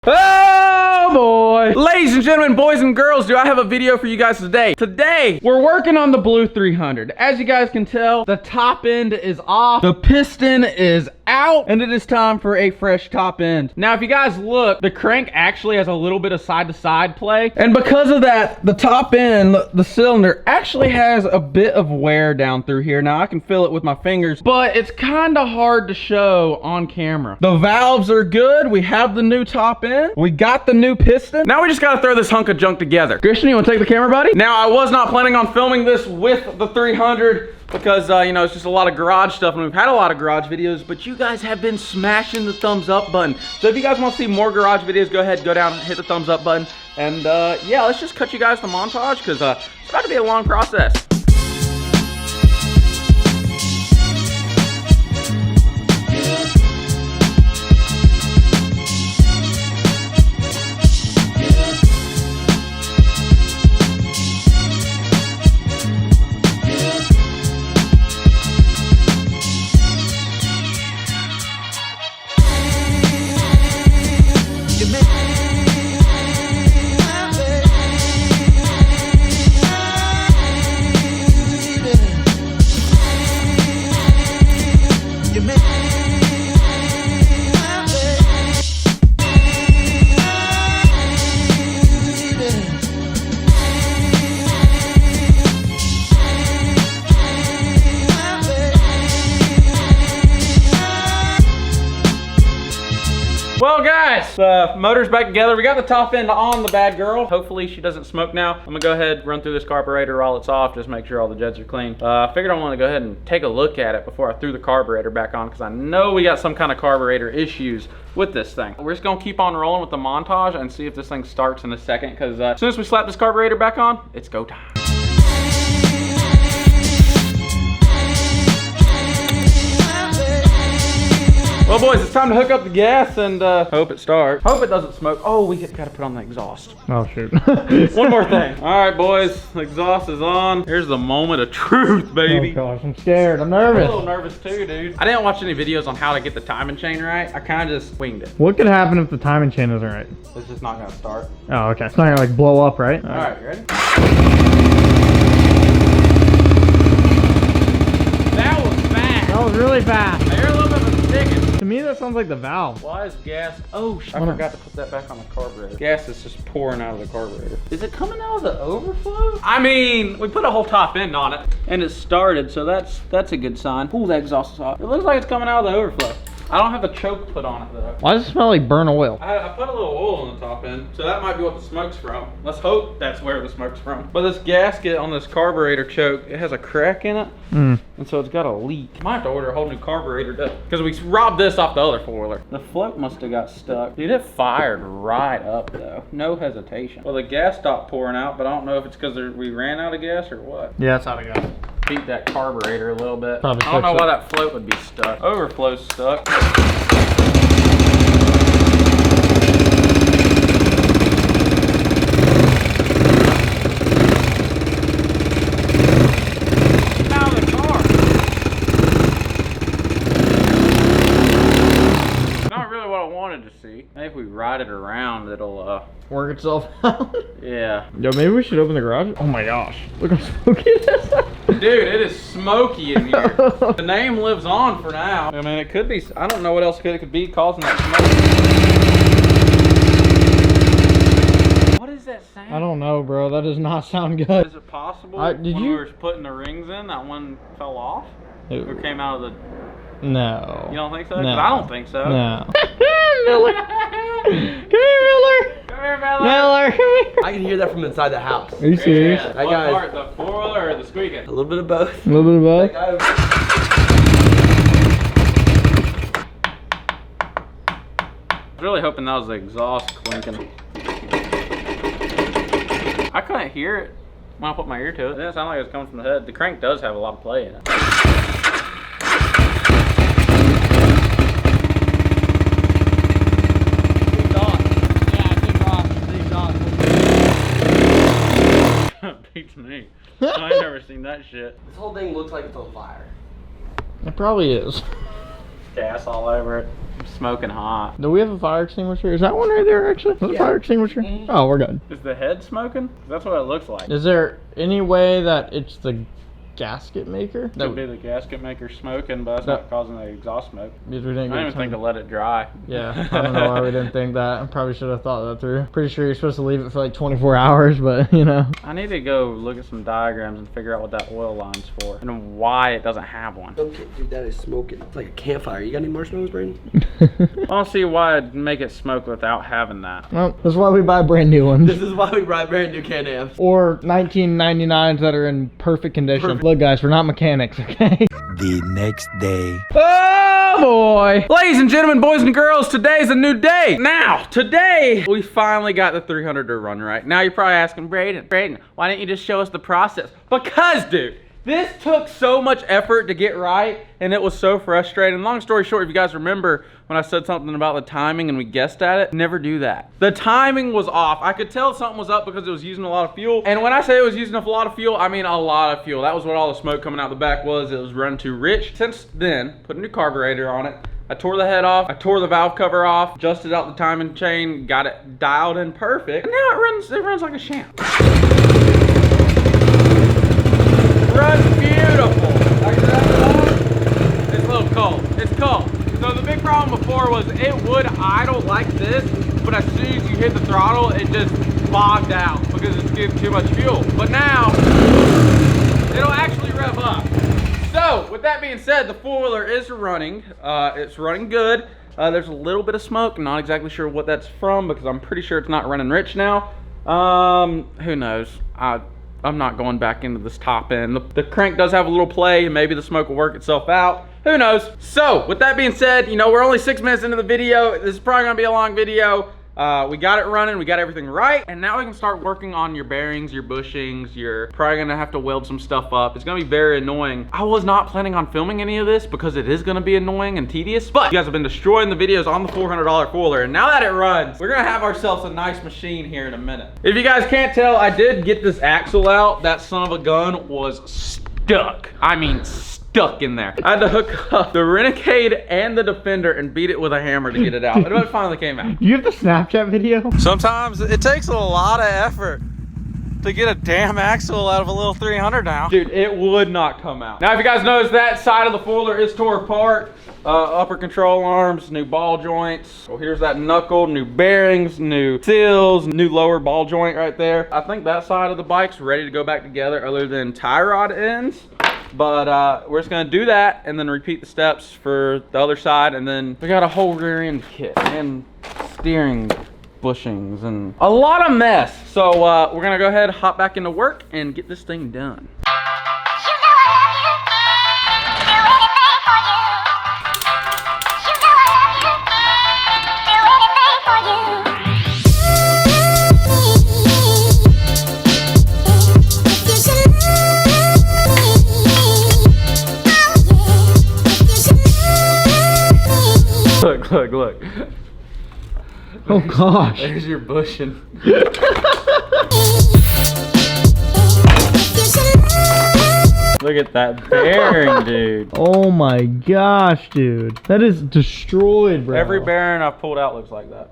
Oh boy! Ladies and gentlemen, boys and girls, do I have a video for you guys today. Today, we're working on the Blue 300. As you guys can tell, the top end is off, the piston is out, and it is time for a fresh top end. Now, if you guys look, the crank actually has a little bit of side-to-side play, and because of that, the top end, the cylinder, actually has a bit of wear down through here. Now, I can feel it with my fingers, but it's kind of hard to show on camera. The valves are good. We have the new top end. We got the new piston. Now we just gotta throw this hunk of junk together. Christian, you wanna take the camera, buddy? Now, I was not planning on filming this with the 300 because, you know, it's just a lot of garage stuff, and we've had a lot of garage videos, but you guys have been smashing the thumbs up button. So if you guys wanna see more garage videos, go ahead, go down, hit the thumbs up button. And yeah, let's just cut you guys the montage because it's about to be a long process. Well guys, motor's back together. We got the top end on the bad girl. Hopefully she doesn't smoke now. I'm gonna go ahead, run through this carburetor while it's off, just make sure all the jets are clean. I figured I wanted to go ahead and take a look at it before I threw the carburetor back on because I know we got some kind of carburetor issues with this thing. We're just gonna keep on rolling with the montage and see if this thing starts in a second because as soon as we slap this carburetor back on, it's go time. Well boys, it's time to hook up the gas and hope it starts. Hope it doesn't smoke. Oh, we gotta put on the exhaust. Oh shoot. One more thing. All right boys, the exhaust is on. Here's the moment of truth, baby. Oh gosh, I'm scared, I'm nervous. I'm a little nervous too, dude. I didn't watch any videos on how to get the timing chain right. I kinda just winged it. What could happen if the timing chain isn't right? It's just not gonna start. Oh, okay. It's not gonna like blow up, right? All right, you ready? That was fast. That was really fast. I hear a little bit of a sticking. To me, that sounds like the valve. Why is gas? Oh, I forgot to put that back on the carburetor. Gas is just pouring out of the carburetor. Is it coming out of the overflow? I mean, we put a whole top end on it and it started, so that's a good sign. Ooh, that exhaust is hot. It looks like it's coming out of the overflow. I don't have the choke put on it though. Why does it smell like burnt oil? I put a little oil on the top end, so that might be what the smoke's from. Let's hope that's where the smoke's from. But this gasket on this carburetor choke, it has a crack in it, and so it's got a leak. Might have to order a whole new carburetor because we robbed this off the other four-wheeler. The float must have got stuck. Dude, it fired right up though. No hesitation. Well, the gas stopped pouring out, but I don't know if it's because we ran out of gas or what. Yeah, that's how it goes. Beat that carburetor a little bit. Probably I don't know fix why it. that float would be stuck. Overflow's stuck. Out of the car. Not really what I wanted to see. Maybe if we ride it around, it'll Work itself out. yeah. Yo, maybe we should open the garage. Oh my gosh. Look how smoky it is. Dude, it is smoky in here. The name lives on for now. I mean, it could be, I don't know what else it could be causing that smoke. What is that sound? I don't know, bro. That does not sound good. Is it possible Did when you? we were putting the rings in, that one fell off? Ooh. Or came out of the... No. You don't think so? 'Cause No. I don't think so. No. Miller. Come here, Miller. Come here, Miller. Miller, come here. I can hear that from inside the house. Are you serious? Yeah. That What guy's- part? The four-wheeler or the squeaking? A little bit of both. A little bit of both. That guy- I was really hoping that was the exhaust clinking. I couldn't hear it when I put my ear to it. It didn't sound like it was coming from the head. The crank does have a lot of play in it. Beats me. I ain't never seen that shit. This whole thing looks like it's on fire. It probably is. Gas all over it. smoking hot. Do we have a fire extinguisher? Is that one right there actually? Is that a fire extinguisher? Oh, we're good. Is the head smoking? That's what it looks like. Is there any way that it's the gasket maker? Could be the gasket maker smoking, but that's not causing the exhaust smoke. Because we didn't I didn't even think to let it dry. Yeah, I don't know why we didn't think that. I probably should have thought that through. Pretty sure you're supposed to leave it for like 24 hours, but you know. I need to go look at some diagrams and figure out what that oil line's for and why it doesn't have one. Okay, dude, that is smoking. It's like a campfire. You got any marshmallows, Brandon? I don't see why I'd make it smoke without having that. Well, that's why we buy brand new ones. This is why we buy brand new Can-Ams. Or 1999s that are in perfect condition. Look guys, we're not mechanics, okay? The next day. Oh boy! Ladies and gentlemen, boys and girls, today's a new day. Now, today, we finally got the 300 to run right. Now you're probably asking, Braden, why didn't you just show us the process? Because, dude, this took so much effort to get right, and it was so frustrating. Long story short, if you guys remember when I said something about the timing and we guessed at it, never do that. The timing was off. I could tell something was up because it was using a lot of fuel. And when I say it was using a lot of fuel, I mean a lot of fuel. That was what all the smoke coming out the back was. It was running too rich. Since then, put a new carburetor on it. I tore the head off, I tore the valve cover off, adjusted out the timing chain, got it dialed in perfect. And now it runs like a champ. Runs beautiful. It's a little cold. It's cold. So the big problem before was it would idle like this, but as soon as you hit the throttle, it just bogged out because it's getting too much fuel. But now, it'll actually rev up. So, with that being said, the four-wheeler is running. It's running good. There's a little bit of smoke. I'm not exactly sure what that's from because I'm pretty sure it's not running rich now. Who knows? I'm not going back into this top end. The crank does have a little play. Maybe the smoke will work itself out. Who knows? So, with that being said, you know, we're only 6 minutes into the video. This is probably gonna be a long video. We got it running, we got everything right, and now we can start working on your bearings, your bushings. You're probably gonna have to weld some stuff up. It's gonna be very annoying. I was not planning on filming any of this because it is gonna be annoying and tedious, but you guys have been destroying the videos on the $400 four-wheeler, and now that it runs, we're gonna have ourselves a nice machine here in a minute. If you guys can't tell, I did get this axle out. That son of a gun was stuck. I mean, stuck in there. I had to hook up the Renegade and the Defender and beat it with a hammer to get it out. But it finally came out. You have the Snapchat video? Sometimes it takes a lot of effort to get a damn axle out of a little 300 now. Dude, it would not come out. Now, if you guys notice, that side of the four-wheeler is tore apart. Upper control arms, new ball joints. So here's that knuckle, new bearings, new seals, new lower ball joint right there. I think that side of the bike's ready to go back together other than tie rod ends. But we're just gonna do that and then repeat the steps for the other side, and then we got a whole rear end kit and steering bushings and a lot of mess. So we're gonna go ahead, hop back into work and get this thing done. Look. Oh gosh. There's your bushing. Look at that bearing, dude. Oh my gosh, dude. That is destroyed, bro. Every bearing I've pulled out looks like that.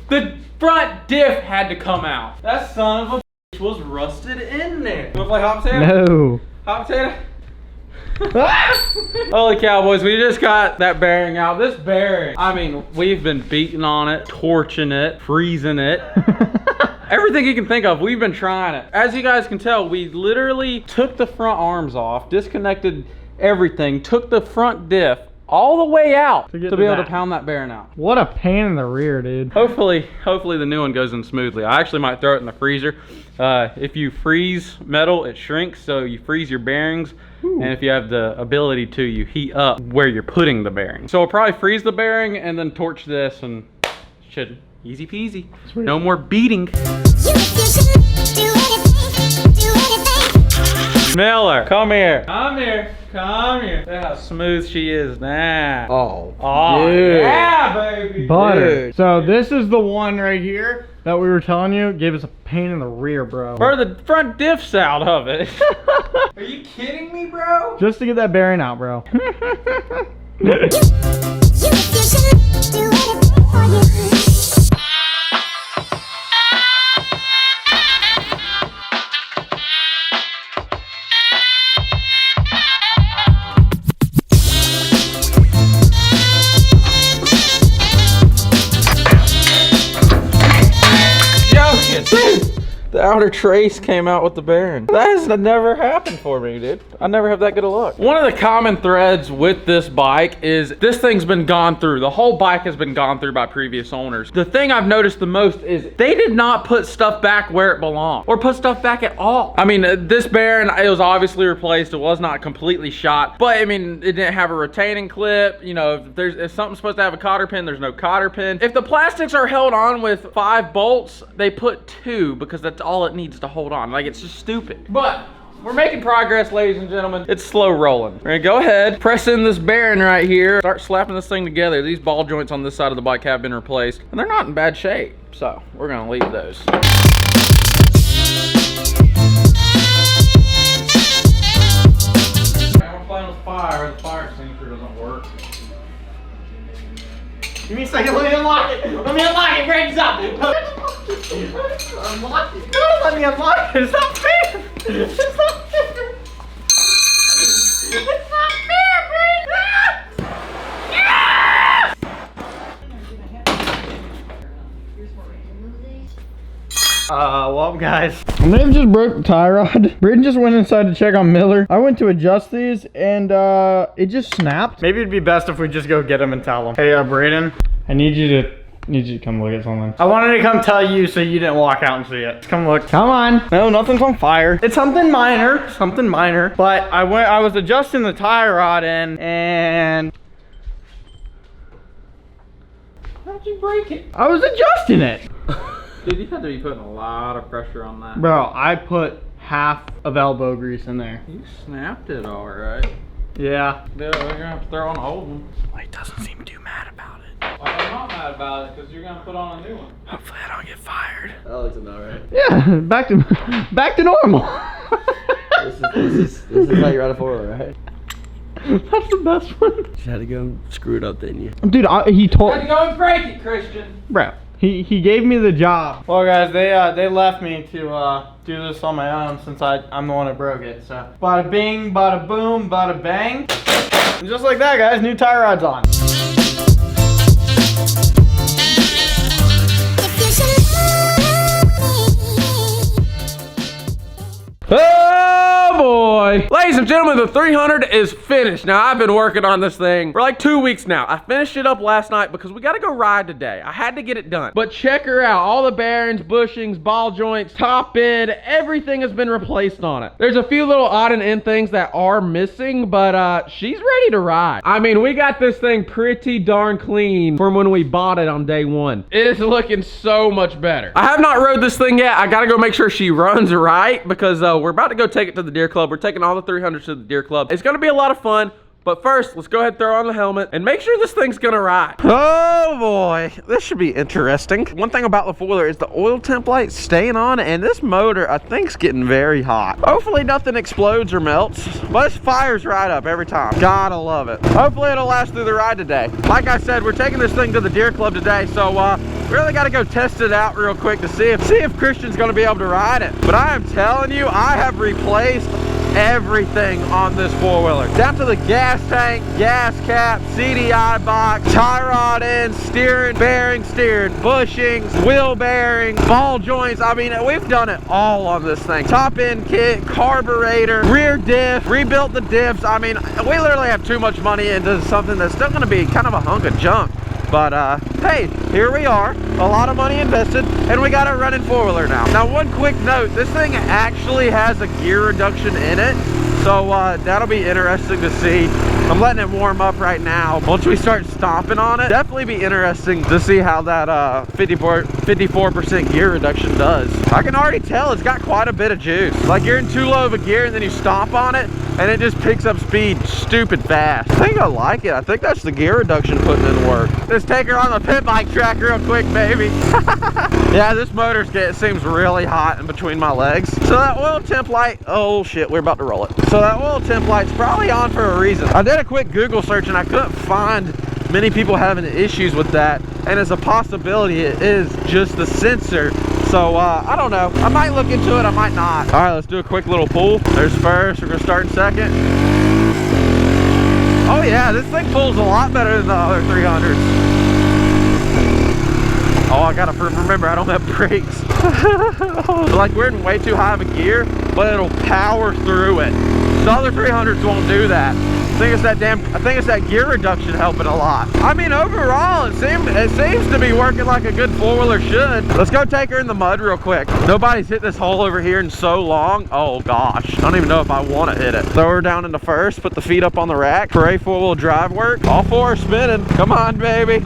The front diff had to come out. That son of a bitch was rusted in there. You wanna play hot potato? No. Hot potato? Holy cow, boys, we just got that bearing out. This bearing, I mean, we've been beating on it, torching it, freezing it. Everything you can think of, we've been trying it. As you guys can tell, we literally took the front arms off, disconnected everything, took the front diff all the way out to be able to pound that bearing out. What a pain in the rear, dude. Hopefully the new one goes in smoothly. I actually might throw it in the freezer. If you freeze metal, it shrinks, so you freeze your bearings. Ooh. And if you have the ability to, you heat up where you're putting the bearing. So we'll probably freeze the bearing and then torch this, and should easy peasy. Sweet. No more beating. Miller, come here. Come here. Come here. Look how smooth she is now. Oh, dude. Yeah, baby. Butter. Dude. So this is the one right here that we were telling you gave us a pain in the rear, bro. Bro, the front diff's out of it. Are you kidding me, bro? Just to get that bearing out, bro. The outer trace came out with the bearing. That has never happened for me, dude. I never have that good of luck. One of the common threads with this bike is this thing's been gone through. The whole bike has been gone through by previous owners. The thing I've noticed the most is they did not put stuff back where it belonged or put stuff back at all. I mean, this bearing, it was obviously replaced. It was not completely shot, but I mean, it didn't have a retaining clip. You know, if something's supposed to have a cotter pin, there's no cotter pin. If the plastics are held on with 5 bolts, they put 2 because that's all it needs to hold on. Like, it's just stupid. But we're making progress, ladies and gentlemen. It's slow rolling. We're gonna go ahead, press in this bearing right here, start slapping this thing together. These ball joints on this side of the bike have been replaced, and they're not in bad shape. So we're gonna leave those. I'm playing with fire. The fire extinguisher doesn't work. Give me a second, let me unlock it. Let me unlock it, Brandon, stop. Unlock it. No, let me unlock it. It's not fair. It's not fair. It's not fair, Brandon. Well, guys, I may have just broke the tie rod. Braden just went inside to check on Miller. I went to adjust these, and it just snapped. Maybe it'd be best if we just go get him and tell him. Hey, Braden, I need you to come look at something. I wanted to come tell you so you didn't walk out and see it. Come look. Come on. No, nothing's on fire. It's something minor, But I was adjusting the tie rod in, and How'd you break it? I was adjusting it. Dude, you had to be putting a lot of pressure on that. Bro, I put half of elbow grease in there. You snapped it all right. Yeah. Dude, we're gonna have to throw on a old one. Well, he doesn't seem too mad about it. Well, I'm not mad about it because you're gonna put on a new one. Hopefully I don't get fired. that looks about right. Yeah, back to normal. This is how you ride a four-wheeler, right? That's the best one. You had to go screw it up, didn't you? Dude, he told. Had to go and break it, Christian. Bro, he gave me the job. Well, guys, they left me to do this on my own since I'm the one that broke it. So, bada bing, bada boom, bada bang. And just like that, guys, new tie rod's on. Oh boy. Ladies and gentlemen, the 300 is finished. Now, I've been working on this thing for like 2 weeks now. I finished it up last night because we got to go ride today. I had to get it done. But check her out. All the bearings, bushings, ball joints, top end, everything has been replaced on it. There's a few little odd and end things that are missing, but she's ready to ride. I mean, we got this thing pretty darn clean from when we bought it on day 1. It is looking so much better. I have not rode this thing yet. I got to go make sure she runs right because we're about to go take it to the Deer Club. We're taking all the 300s to the Deer Club. It's gonna be a lot of fun, but first, let's go ahead and throw on the helmet and make sure this thing's gonna ride. Oh boy, this should be interesting. One thing about the four-wheeler is the oil temp light staying on, and this motor, I think, is getting very hot. Hopefully nothing explodes or melts, but it fires right up every time. Gotta love it. Hopefully it'll last through the ride today. Like I said, we're taking this thing to the Deer Club today, so really got to go test it out real quick to see if Christian's going to be able to ride it. But I am telling you, I have replaced everything on this four-wheeler, down to the gas tank, gas cap, CDI box, tie rod ends, steering, bearing, bushings, wheel bearing, ball joints. I mean, we've done it all on this thing. Top end kit, carburetor, rear diff, rebuilt the diffs. I mean, we literally have too much money into something that's still going to be kind of a hunk of junk. But hey, here we are, a lot of money invested, and we got a running four-wheeler now. Now, one quick note, this thing actually has a gear reduction in it, so that'll be interesting to see. I'm letting it warm up right now. Once we start stomping on it, definitely be interesting to see how that 54% gear reduction does. I can already tell it's got quite a bit of juice. Like you're in too low of a gear and then you stomp on it and it just picks up speed stupid fast. I think I like it. I think that's the gear reduction putting in work. Let's take her on the pit bike track real quick, baby. Yeah, this motor seems really hot in between my legs. So that oil temp light, oh shit, we're about to roll it. So that oil temp light's probably on for a reason. I did a quick Google search and I couldn't find many people having issues with that. And as a possibility, it is just the sensor. So I don't know. I might look into it, I might not. All right, let's do a quick little pull. There's first, we're gonna start in second. Oh yeah, this thing pulls a lot better than the other 300s. Oh, I gotta remember I don't have brakes. Like we're in way too high of a gear, but it'll power through it. The other 300s won't do that. I think it's that gear reduction helping a lot. I mean, overall, it seems to be working like a good four-wheeler should. Let's go take her in the mud real quick. Nobody's hit this hole over here in so long. Oh gosh, I don't even know if I want to hit it. Throw her down into first, put the feet up on the rack. Pray four-wheel drive work. All four are spinning. Come on, baby.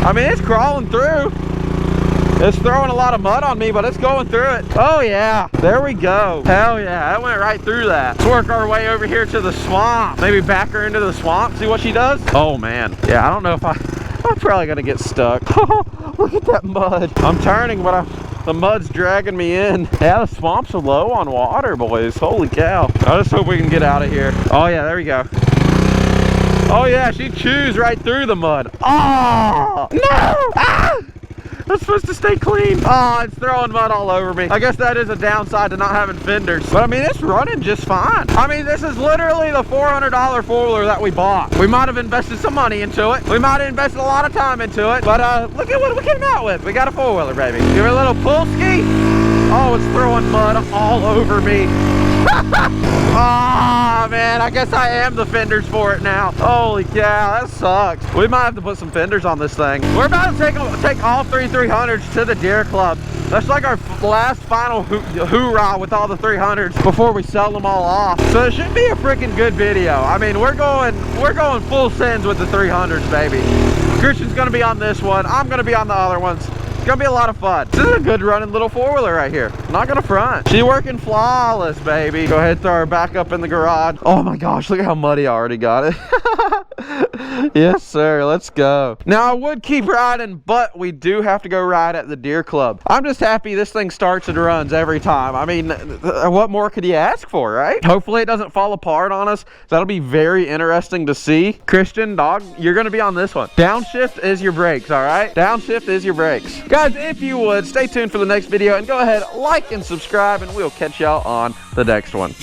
I mean, it's crawling through. It's throwing a lot of mud on me, but it's going through it. Oh yeah, there we go. Hell yeah, that went right through that. Let's work our way over here to the swamp. Maybe back her into the swamp, see what she does. Oh man, yeah, I don't know if I'm probably gonna get stuck. Look at that mud. I'm turning, but the mud's dragging me in. Yeah, the swamps are low on water, boys. Holy cow. I just hope we can get out of here. Oh yeah, there we go. Oh yeah, she chews right through the mud. Oh, no! Ah! That's supposed to stay clean. Oh, it's throwing mud all over me. I guess that is a downside to not having fenders. But I mean, it's running just fine. I mean, this is literally the $400 four-wheeler that we bought. We might have invested some money into it. We might have invested a lot of time into it. But look at what we came out with. We got a four-wheeler, baby. Give her a little pull ski. Oh, it's throwing mud all over me. Ah, oh, man, I guess I am the fenders for it now. Holy cow, that sucks. We might have to put some fenders on this thing. We're about to take all three 300s to the deer club. That's like our last final hoorah with all the 300s before we sell them all off. So it should be a freaking good video. I mean, we're going full sends with the 300s, baby. Christian's gonna be on this one. I'm gonna be on the other ones. It's gonna be a lot of fun. This is a good running little four-wheeler right here. Not gonna front. She's working flawless, baby. Go ahead, throw her back up in the garage. Oh my gosh, look at how muddy I already got it. Yes, sir, let's go. Now, I would keep riding, but we do have to go ride at the deer club. I'm just happy this thing starts and runs every time. I mean, what more could you ask for, right? Hopefully it doesn't fall apart on us. That'll be very interesting to see. Christian, dog, you're gonna be on this one. Downshift is your brakes, all right? Downshift is your brakes. Guys, if you would, stay tuned for the next video and go ahead, like and subscribe, and we'll catch y'all on the next one.